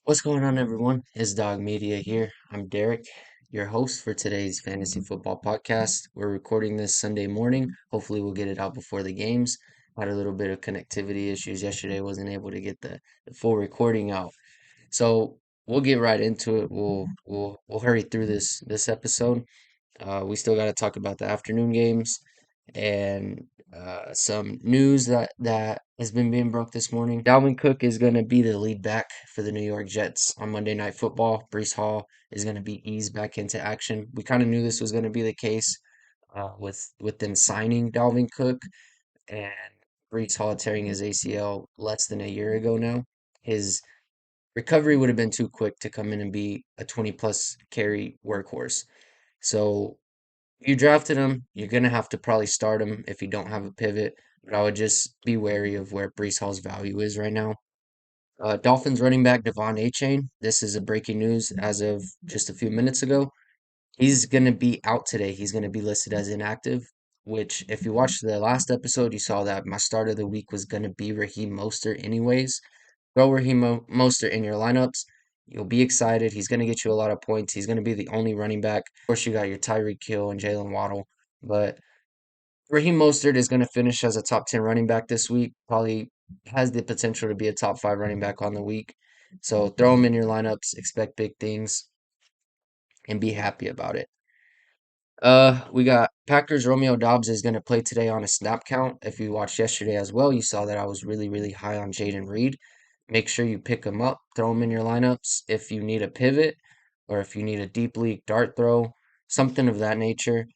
What's going on, everyone? It's Dog Media here. I'm Derek, your host for today's fantasy football podcast. We're recording this Sunday morning. Hopefully, we'll get it out before the games. Had a little bit of connectivity issues yesterday, wasn't able to get the full recording out. So we'll get right into it. We'll hurry through this episode. We still got to talk about the afternoon games and some news that has been being broke this morning. Dalvin Cook is going to be the lead back for the New York Jets on Monday Night Football. Brees Hall is going to be eased back into action. We kind of knew this was going to be the case with them signing Dalvin Cook and Brees Hall tearing his ACL less than a year ago now. His recovery would have been too quick to come in and be a 20 plus carry workhorse. So you drafted him, you're gonna have to probably start him if you don't have a pivot. But I would just be wary of where Brees Hall's value is right now. Dolphins running back Devon Achane. This is a breaking news as of just a few minutes ago. He's gonna be out today. He's gonna be listed as inactive. Which, if you watched the last episode, you saw that my start of the week was gonna be Raheem Mostert, anyways. Throw Raheem Mostert in your lineups. You'll be excited. He's going to get you a lot of points. He's going to be the only running back. Of course, you got your Tyreek Hill and Jalen Waddle, but Raheem Mostert is going to finish as a top 10 running back this week. Probably has the potential to be a top 5 running back on the week. So throw him in your lineups, expect big things, and be happy about it. We got Packers. Romeo Dobbs is going to play today on a snap count. If you watched yesterday as well, you saw that I was really, really high on Jaden Reed. Make sure you pick him up, throw him in your lineups if you need a pivot or if you need a deep league dart throw, something of that nature.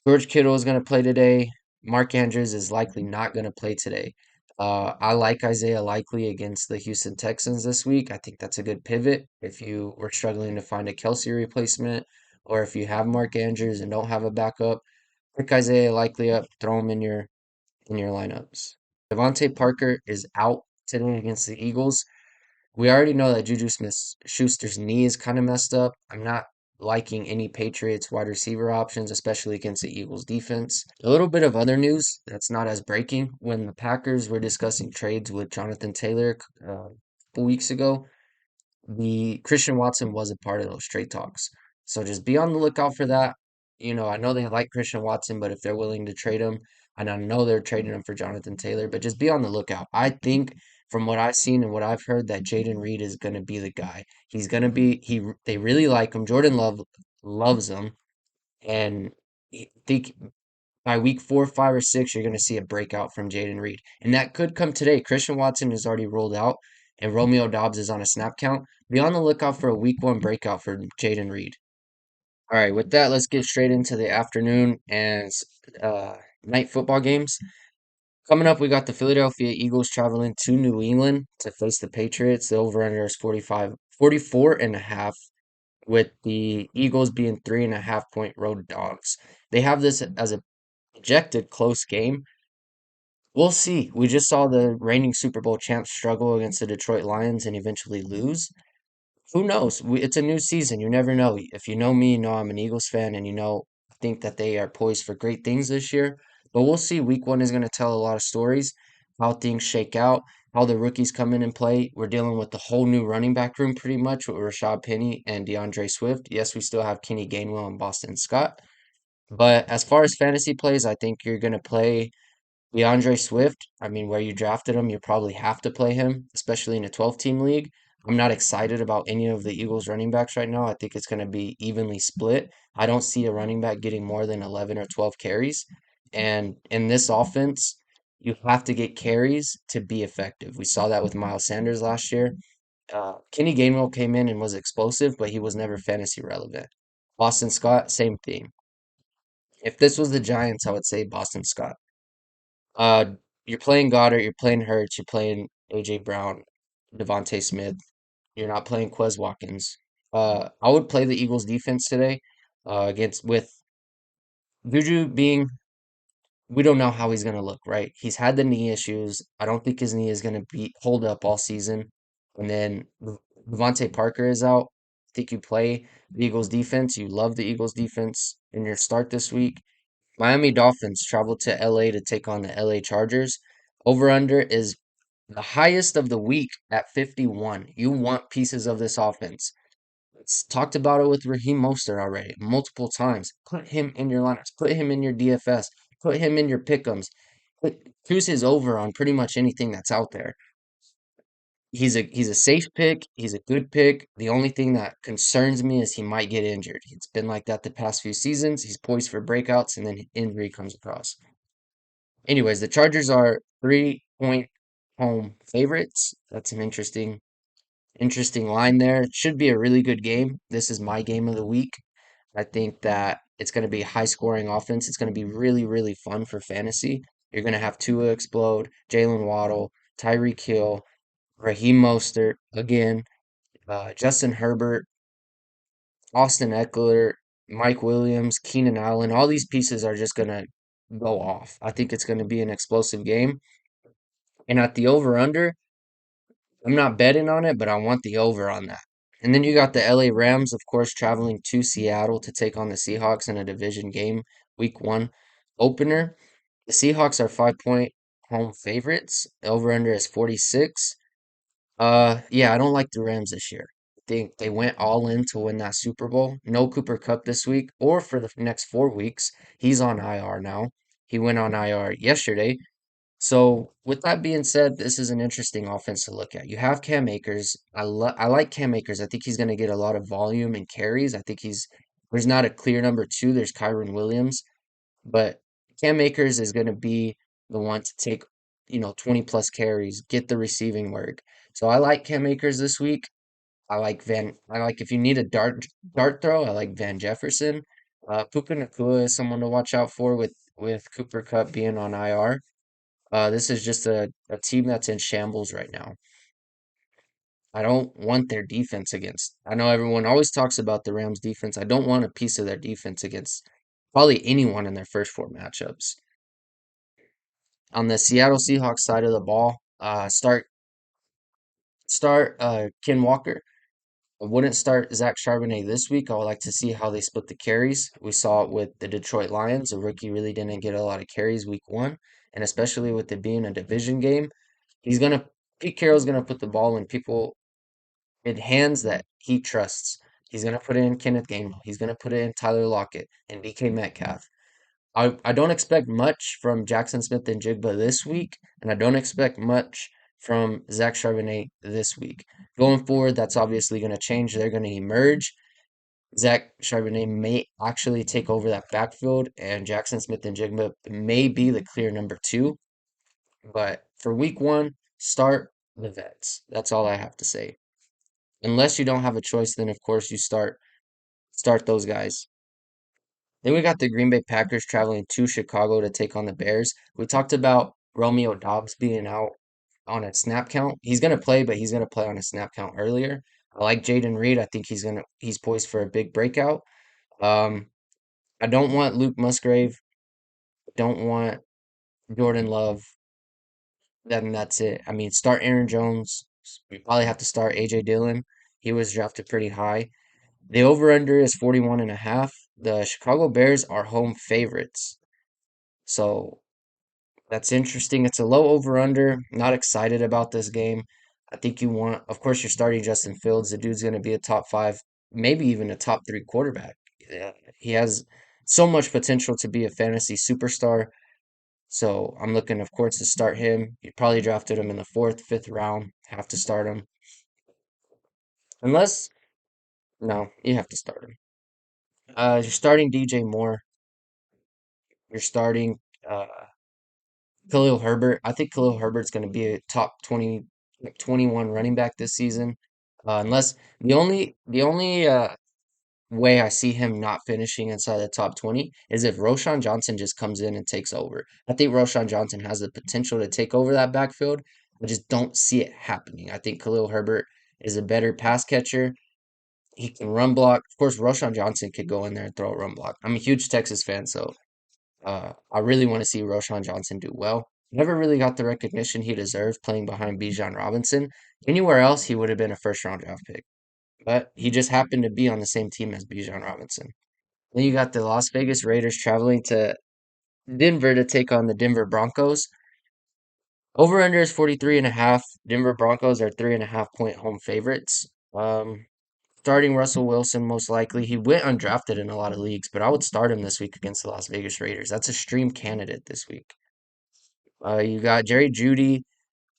George Kittle is going to play today. Mark Andrews is likely not going to play today. I like Isaiah Likely against the Houston Texans this week. I think that's a good pivot if you were struggling to find a Kelsey replacement, or if you have Mark Andrews and don't have a backup. Pick Isaiah Likely up, throw him in your lineups. Devontae Parker is out today against the Eagles. We already know that Juju Smith-Schuster's knee is kind of messed up. I'm not liking any Patriots wide receiver options, especially against the Eagles defense. A little bit of other news that's not as breaking. When the Packers were discussing trades with Jonathan Taylor a couple weeks ago, the Christian Watson was a part of those trade talks. So just be on the lookout for that. I know they like Christian Watson, but if they're willing to trade him, and I know they're trading him for Jonathan Taylor, but just be on the lookout. I think from what I've seen and what I've heard that Jaden Reed is going to be the guy. He's going to be they really like him. Jordan Love loves him, and I think by week 4, 5, or 6, you're going to see a breakout from Jaden Reed. And that could come today. Christian Watson is already rolled out, and Romeo Dobbs is on a snap count. Be on the lookout for a week 1 breakout for Jaden Reed. All right, with that, let's get straight into the afternoon and uh, night football games. Coming up, we got the Philadelphia Eagles traveling to New England to face the Patriots. The over-under is 44.5, with the Eagles being 3.5 point road dogs. They have this as a projected close game. We'll see. We just saw the reigning Super Bowl champs struggle against the Detroit Lions and eventually lose. Who knows? It's a new season. You never know. If you know me, you know I'm an Eagles fan, and I think that they are poised for great things this year. But we'll see. Week 1 is going to tell a lot of stories, how things shake out, how the rookies come in and play. We're dealing with the whole new running back room pretty much with Rashad Penny and DeAndre Swift. Yes, we still have Kenny Gainwell and Boston Scott. But as far as fantasy plays, I think you're going to play DeAndre Swift, I mean, where you drafted him, you probably have to play him, especially in a 12-team league. I'm not excited about any of the Eagles running backs right now. I think it's going to be evenly split. I don't see a running back getting more than 11 or 12 carries. And in this offense, you have to get carries to be effective. We saw that with Miles Sanders last year. Kenny Gainwell came in and was explosive, but he was never fantasy relevant. Boston Scott, same thing. If this was the Giants, I would say Boston Scott. Uh, you're playing Goddard, you're playing Hurts, you're playing AJ Brown, Devontae Smith. You're not playing Quez Watkins. I would play the Eagles defense today, against with Juju being. We don't know how he's gonna look, right? He's had the knee issues. I don't think his knee is gonna be hold up all season. And then Devontae Parker is out. I think you play the Eagles defense. You love the Eagles defense in your start this week. Miami Dolphins travel to LA to take on the LA Chargers. Over under is The highest of the week at 51. You want pieces of this offense. It's talked about it with Raheem Mostert already multiple times. Put him in your lineups. Put him in your DFS. Put him in your pick'ems. Choose his over on pretty much anything that's out there. He's a safe pick. He's a good pick. The only thing that concerns me is he might get injured. It's been like that the past few seasons. He's poised for breakouts, and then injury comes across. Anyways, the Chargers are 3-point home favorites. That's an interesting line there. It should be a really good game. This is my game of the week. I think that it's going to be high scoring offense. It's going to be really, really fun for fantasy. You're going to have Tua explode, Jalen Waddle, Tyreek Hill, Raheem Mostert again, Justin Herbert, Austin Eckler, Mike Williams, Keenan Allen. All these pieces are just going to go off. I think it's going to be an explosive game. And at the over under, I'm not betting on it, but I want the over on that. And then you got the LA Rams, of course, traveling to Seattle to take on the Seahawks in a division game, week one opener. The Seahawks are 5-point home favorites. Over under is 46. Yeah, I don't like the Rams this year. I think they went all in to win that Super Bowl. No Cooper Cup this week or for the next 4 weeks. He's on IR now. He went on IR yesterday. So with that being said, this is an interesting offense to look at. You have Cam Akers. I like Cam Akers. I think he's going to get a lot of volume and carries. I think there's not a clear number two. There's Kyron Williams, but Cam Akers is going to be the one to take 20 plus carries, get the receiving work. So I like Cam Akers this week. I like if you need a dart throw, I like Van Jefferson. Puka Nakua is someone to watch out for with Cooper Cup being on IR. This is just a team that's in shambles right now. I don't want their defense against. I know everyone always talks about the Rams defense. I don't want a piece of their defense against probably anyone in their first four matchups. On the Seattle Seahawks side of the ball, start Ken Walker. I wouldn't start Zach Charbonnet this week. I would like to see how they split the carries. We saw it with the Detroit Lions. The rookie really didn't get a lot of carries week one, and especially with it being a division game, he's gonna Pete Carroll's gonna put the ball in people in hands that he trusts. He's gonna put it in Kenneth Gainwell. He's gonna put it in Tyler Lockett and DK Metcalf. I don't expect much from Jackson Smith and Jigba this week, and I don't expect much from Zach Charbonnet this week. Going forward, that's obviously going to change. They're going to emerge. Zach Charbonnet may actually take over that backfield, and Jackson Smith and Jigba may be the clear number two. But for week one, start the vets. That's all I have to say. Unless you don't have a choice, then of course you start those guys. Then we got the Green Bay Packers traveling to Chicago to take on the Bears. We talked about Romeo Dobbs being out on a snap count. He's gonna play, but he's gonna play on a snap count earlier. I like Jaden Reed. I think he's poised for a big breakout. Um, I don't want Luke Musgrave. Don't want Jordan Love. Then that's it. I mean, start Aaron Jones. We probably have to start AJ Dillon. He was drafted pretty high. The over-under is 41 and a half. The Chicago Bears are home favorites. So that's interesting. It's a low over-under. Not excited about this game. I think of course, you're starting Justin Fields. The dude's going to be a top five, maybe even a top three quarterback. Yeah, he has so much potential to be a fantasy superstar. So I'm looking, of course, to start him. You probably drafted him in the fourth, fifth round. Have to start him. Unless, no, you have to start him. You're starting DJ Moore. You're starting uh, Khalil Herbert. I think Khalil Herbert's going to be a top 20, like 21 running back this season. Unless the only way I see him not finishing inside the top 20 is if Roshan Johnson just comes in and takes over. I think Roshan Johnson has the potential to take over that backfield. I just don't see it happening. I think Khalil Herbert is a better pass catcher. He can run block. Of course, Roshan Johnson could go in there and throw a run block. I'm a huge Texas fan, so I really want to see Roshan Johnson do well. Never really got the recognition he deserved playing behind Bijan Robinson. Anywhere else, he would have been a first round draft pick. But he just happened to be on the same team as Bijan Robinson. Then you got the Las Vegas Raiders traveling to Denver to take on the Denver Broncos. Over under is 43 and a half. Denver Broncos are 3.5 point home favorites. Um, Starting Russell Wilson, most likely. He went undrafted in a lot of leagues, but I would start him this week against the Las Vegas Raiders. That's a stream candidate this week. You got Jerry Judy.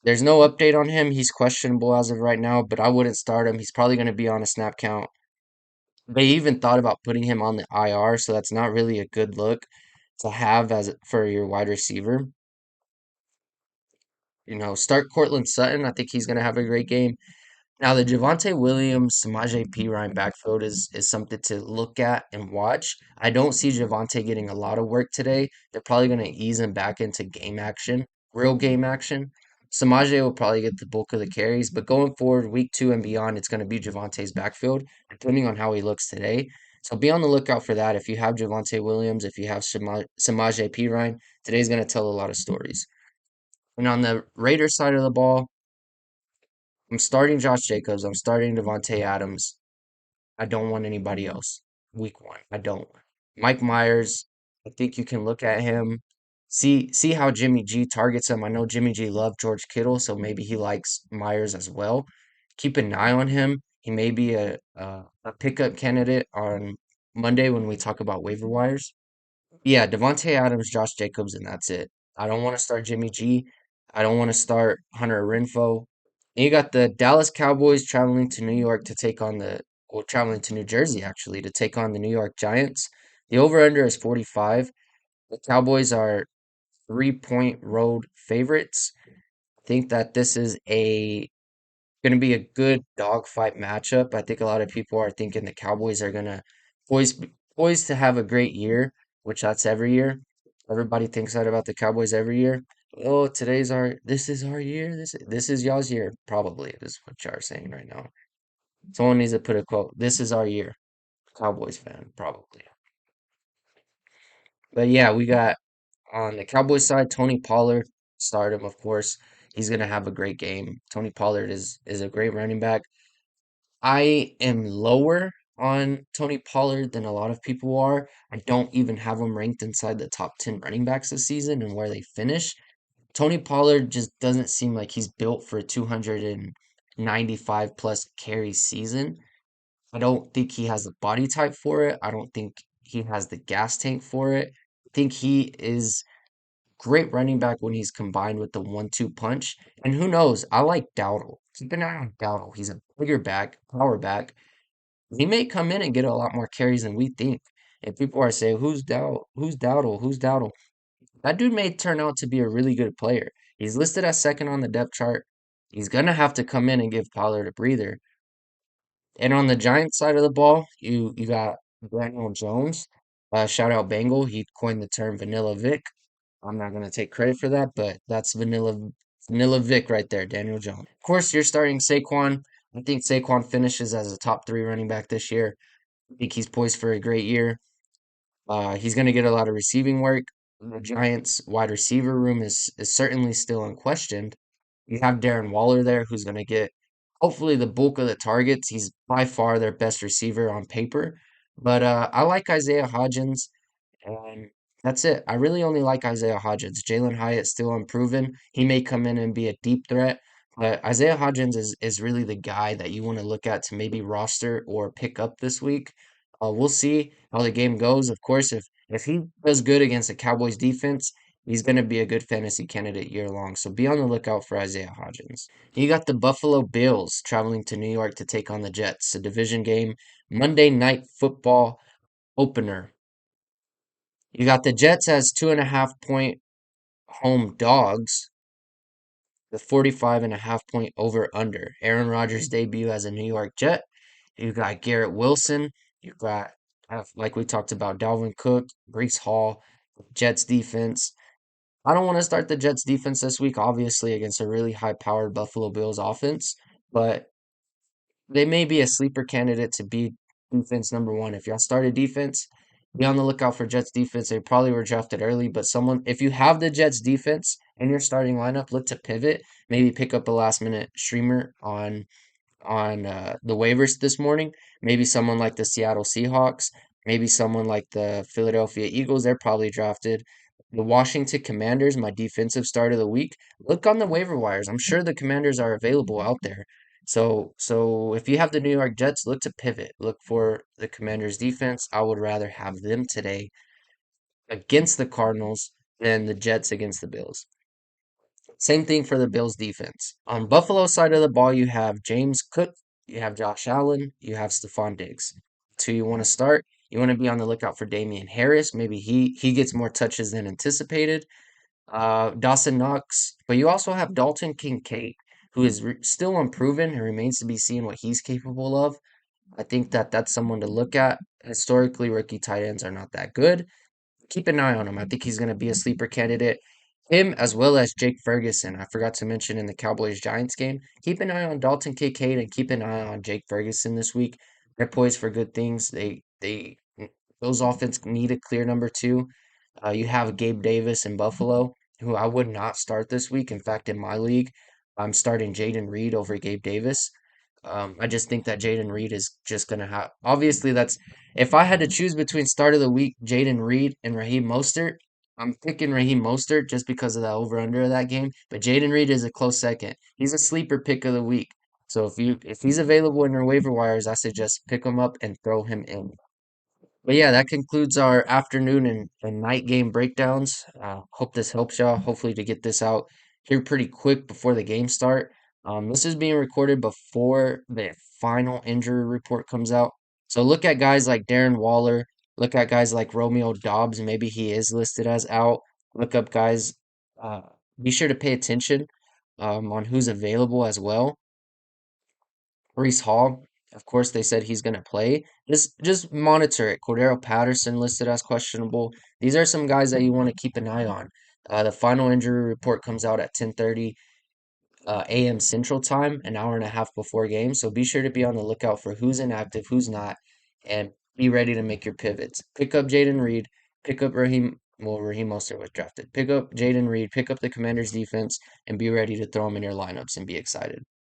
There's no update on him. He's questionable as of right now, but I wouldn't start him. He's probably going to be on a snap count. They even thought about putting him on the IR, so that's not really a good look to have as for your wide receiver. Start Cortland Sutton. I think he's going to have a great game. Now, the Javonte Williams, Samaje Perine backfield is something to look at and watch. I don't see Javonte getting a lot of work today. They're probably going to ease him back into game action, real game action. Samaje will probably get the bulk of the carries, but going forward, week two and beyond, it's going to be Javonte's backfield, depending on how he looks today. So be on the lookout for that. If you have Javonte Williams, if you have Samaje Perine, today's going to tell a lot of stories. And on the Raiders side of the ball, I'm starting Josh Jacobs. I'm starting Devontae Adams. I don't want anybody else. Week one. I don't. Mike Myers, I think you can look at him, see how Jimmy G targets him. I know Jimmy G loved George Kittle, so maybe he likes Myers as well. Keep an eye on him. He may be a pickup candidate on Monday when we talk about waiver wires. Yeah, Devontae Adams, Josh Jacobs, and that's it. I don't want to start Jimmy G. I don't want to start Hunter Renfro. And you got the Dallas Cowboys traveling to New York to take on traveling to New Jersey actually to take on the New York Giants. The over-under is 45. The Cowboys are 3 point road favorites. I think that this is a going to be a good dogfight matchup. I think a lot of people are thinking the Cowboys are going to poised poised to have a great year, which that's every year. Everybody thinks that about the Cowboys every year. Oh, this is our year. This is y'all's year. Probably is what y'all are saying right now. Someone needs to put a quote. This is our year. Cowboys fan, probably. But yeah, we got on the Cowboys side, Tony Pollard, start him, of course. He's gonna have a great game. Tony Pollard is a great running back. I am lower on Tony Pollard than a lot of people are. I don't even have him ranked inside the top 10 running backs this season and where they finish. Tony Pollard just doesn't seem like he's built for a 295 plus carry season. I don't think he has the body type for it. I don't think he has the gas tank for it. I think he is great running back when he's combined with the 1-2 punch. And who knows? I like Dowdle. Keep an eye on Dowdle. He's a bigger back, power back. He may come in and get a lot more carries than we think. And people are saying, who's Dowdle? Who's Dowdle? Who's Dowdle? That dude may turn out to be a really good player. He's listed as second on the depth chart. He's gonna have to come in and give Pollard a breather. And on the Giants side of the ball, you got Daniel Jones. Shout out Bengal. He coined the term Vanilla Vic. I'm not gonna take credit for that, but that's Vanilla Vic right there, Daniel Jones. Of course, you're starting Saquon. I think Saquon finishes as a top three running back this year. I think he's poised for a great year. He's going to get a lot of receiving work. The Giants' wide receiver room is certainly still unquestioned. You have Darren Waller there, who's going to get hopefully the bulk of the targets. He's by far their best receiver on paper. But I like Isaiah Hodgins, and that's it. I really only like Isaiah Hodgins. Jalen Hyatt still unproven. He may come in and be a deep threat, but Isaiah Hodgins is really the guy that you want to look at to maybe roster or pick up this week. We'll see how the game goes. Of course, if he does good against the Cowboys defense, he's going to be a good fantasy candidate year long. So be on the lookout for Isaiah Hodgins. You got the Buffalo Bills traveling to New York to take on the Jets, a division game, Monday night football opener. You got the Jets as 2.5 point home dogs, the 45.5 point over under. Aaron Rodgers' debut as a New York Jet. You got Garrett Wilson. You got, like we talked about, Dalvin Cook, Brees Hall, Jets defense. I don't want to start the Jets defense this week, obviously, against a really high powered Buffalo Bills offense, but they may be a sleeper candidate to be defense number one. If y'all started defense, be on the lookout for Jets defense. They probably were drafted early, but if you have the Jets defense in your starting lineup, look to pivot. Maybe pick up a last minute streamer on the waivers this morning. Maybe someone like the Seattle Seahawks. Maybe someone like the Philadelphia Eagles. They're probably drafted. The Washington Commanders, my defensive start of the week. Look on the waiver wires. I'm sure the Commanders are available out there. So if you have the New York Jets, look to pivot. Look for the Commanders defense. I would rather have them today against the Cardinals than the Jets against the Bills. Same thing for the Bills defense. On Buffalo side of the ball, you have James Cook, you have Josh Allen, you have Stephon Diggs. Two you want to start. You want to be on the lookout for Damian Harris. Maybe he gets more touches than anticipated. Dawson Knox, but you also have Dalton Kincaid, who is still unproven and remains to be seen what he's capable of. I think that that's someone to look at. Historically, rookie tight ends are not that good. Keep an eye on him. I think he's going to be a sleeper candidate. Him as well as Jake Ferguson. I forgot to mention in the Cowboys Giants game. Keep an eye on Dalton Kincaid and keep an eye on Jake Ferguson this week. They're poised for good things. They those offense need a clear number two. You have Gabe Davis in Buffalo, who I would not start this week. In fact, in my league, I'm starting Jaden Reed over Gabe Davis. I just think that Jaden Reed is just gonna have. Obviously, that's if I had to choose between start of the week, Jaden Reed and Raheem Mostert. I'm picking Raheem Mostert just because of the over under of that game. But Jaden Reed is a close second. He's a sleeper pick of the week. So if he's available in your waiver wires, I suggest pick him up and throw him in. But yeah, that concludes our afternoon and night game breakdowns. Hope this helps y'all. Hopefully to get this out here pretty quick before the game start. This is being recorded before the final injury report comes out. So look at guys like Darren Waller. Look at guys like Romeo Dobbs. Maybe he is listed as out. Look up guys. Uh, be sure to pay attention on who's available as well. Brees Hall, of course, they said he's going to play. Just monitor it. Cordero Patterson listed as questionable. These are some guys that you want to keep an eye on. The final injury report comes out at 10:30 a.m. Central Time, an hour and a half before game. So be sure to be on the lookout for who's inactive, who's not, and be ready to make your pivots. Pick up Jaden Reed. Pick up Raheem. Well, Raheem Mostert was drafted. Pick up Jaden Reed. Pick up the Commanders defense, and be ready to throw them in your lineups and be excited.